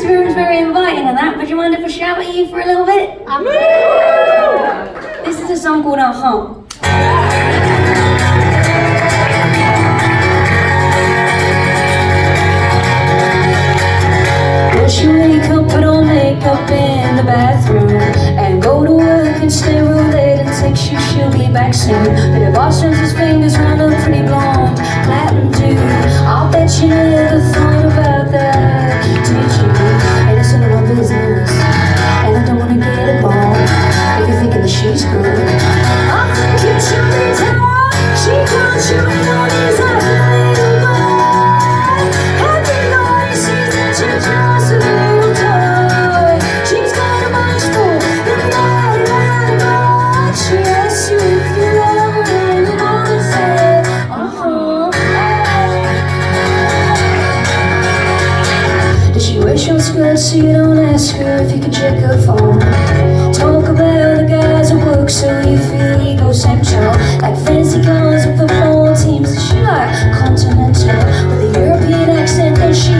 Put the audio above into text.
this room's very inviting and that, but do you mind if I shout at you for a little bit? This is a song called Uh-huh. Well, she wake up, put on makeup in the bathroom and go to work and stay real late and text you she'll be back soon. But her boss runs his fingers round a pretty blonde platinum dude. I'll bet you never thought about that, did you? And it's none of my business, and I don't wanna get involved if you're thinking that she's good. I think you should be down. She got you in on his little boy. Everybody sees that you're just a little toy. She's got a bunch full of that. She asks you if you love her and you wanna say, uh-huh. Does she wear short skirts so you don't ask her if you can check her phone? Talk about the guys at work so you feel ego-central, like fancy cars with football teams. Does she like continental with a European accent? Does she